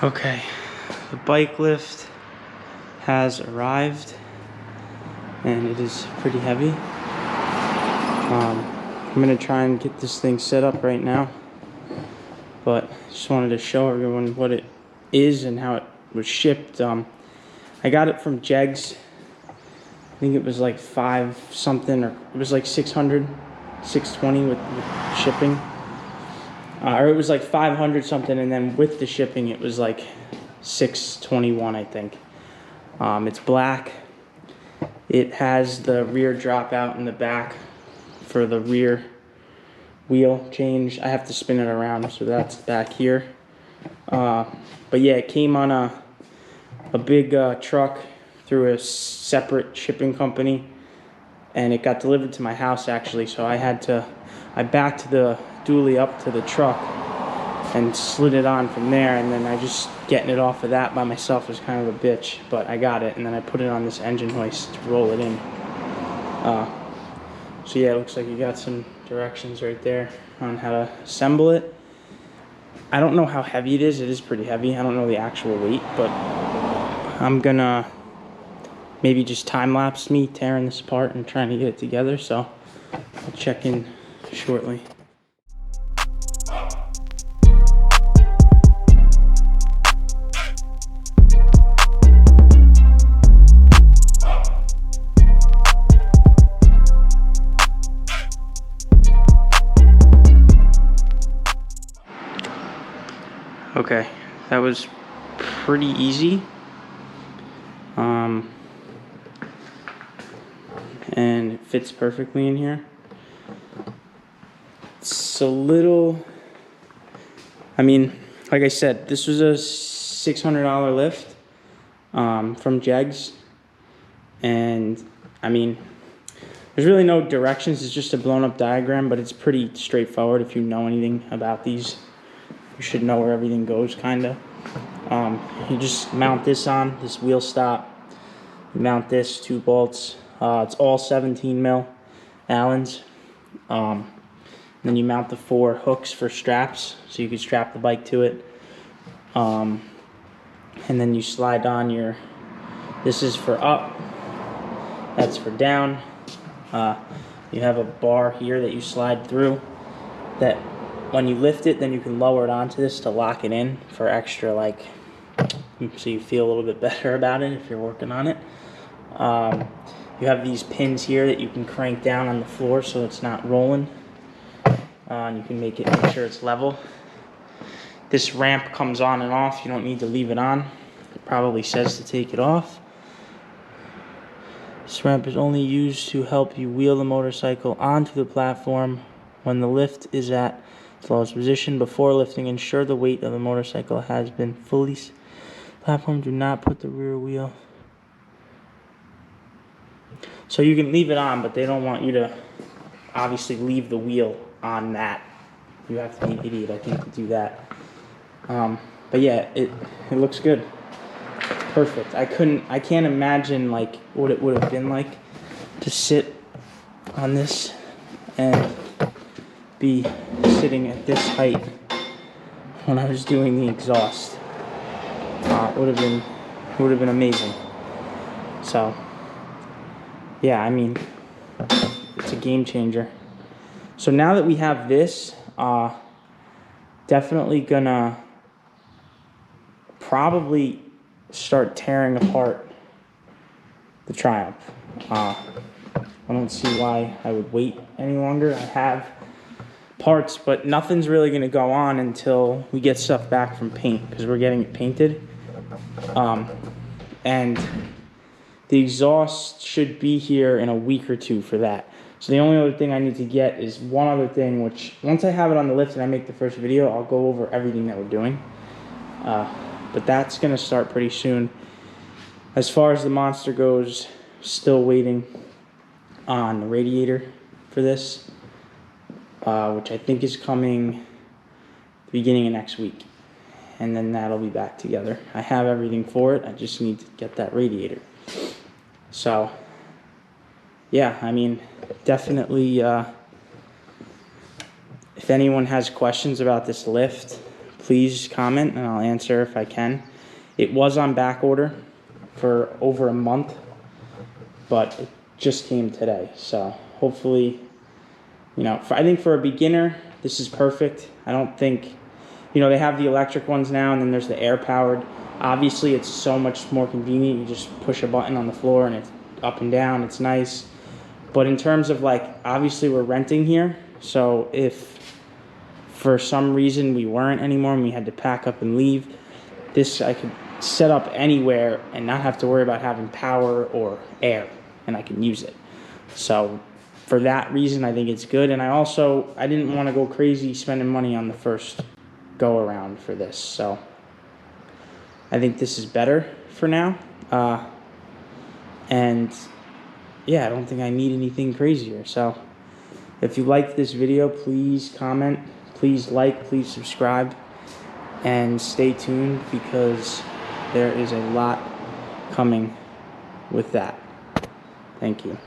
Okay, the bike lift has arrived and it is pretty heavy. I'm gonna try and get this thing set up right now, but just wanted to show everyone what it is and how it was shipped. I got it from Jegs. I think it was like 5 something, or it was like 600, 620 with shipping. Or it was like 500 something, and then with the shipping it was like 621, I think. It's black. It has the rear dropout in the back for the rear wheel change. I have to spin it around, so that's back here. But yeah, it came on a big truck through a separate shipping company, and it got delivered to my house actually, so I backed the dually up to the truck and slid it on from there, and then just getting it off of that by myself was kind of a bitch, but I got it, and then I put it on this engine hoist to roll it in. So yeah, it looks like you got some directions right there on how to assemble it. I don't know how heavy it is. It is pretty heavy. I don't know the actual weight, but I'm gonna maybe just time-lapse me tearing this apart and trying to get it together, so I'll check in shortly. Okay, that was pretty easy. And it fits perfectly in here. It's a little, I mean, like I said, this was a $600 lift from Jegs. And I mean, there's really no directions, it's just a blown up diagram, but it's pretty straightforward. If you know anything about these, you should know where everything goes, kinda. You just mount this on, this wheel stop. You mount this, 2 bolts. It's all 17 mil Allens. Then you mount the 4 hooks for straps, so you can strap the bike to it. And then you slide on your, this is for up, that's for down. You have a bar here that you slide through, that when you lift it, then you can lower it onto this to lock it in for extra, like, so you feel a little bit better about it if you're working on it. You have these pins here that you can crank down on the floor so it's not rolling. And you can make sure it's level. This ramp comes on and off. You don't need to leave it on. It probably says to take it off. This ramp is only used to help you wheel the motorcycle onto the platform when the lift is at its lowest position. Before lifting, ensure the weight of the motorcycle has been fully platform. Do not put the rear wheel. So you can leave it on, but they don't want you to obviously leave the wheel on that. You have to be an idiot, I think, to do that. But yeah, it looks good. Perfect. I can't imagine like what it would have been like to sit on this and be sitting at this height when I was doing the exhaust. It would have been amazing. So yeah, I mean, it's a game changer. So now that we have this, definitely gonna probably start tearing apart the Triumph. I don't see why I would wait any longer. I have parts, but nothing's really gonna go on until we get stuff back from paint, because we're getting it painted. And the exhaust should be here in a week or 2 for that. So the only other thing I need to get is one other thing, which once I have it on the lift and I make the first video, I'll go over everything that we're doing. But that's gonna start pretty soon. As far as the Monster goes, still waiting on the radiator for this, which I think is coming the beginning of next week. And then that'll be back together. I have everything for it, I just need to get that radiator. So yeah, I mean, definitely, if anyone has questions about this lift, please comment and I'll answer if I can. It was on back order for over a month, but it just came today. So hopefully, you know, I think for a beginner, this is perfect. I don't think, you know, they have the electric ones now, and then there's the air powered. Obviously, it's so much more convenient. You just push a button on the floor and it's up and down. It's nice. But in terms of like, obviously we're renting here. So if for some reason we weren't anymore and we had to pack up and leave, this I could set up anywhere and not have to worry about having power or air, and I can use it. So for that reason, I think it's good. And I didn't want to go crazy spending money on the first go around for this. So I think this is better for now. And yeah, I don't think I need anything crazier. So if you liked this video, please comment, please like, please subscribe, and stay tuned because there is a lot coming with that. Thank you.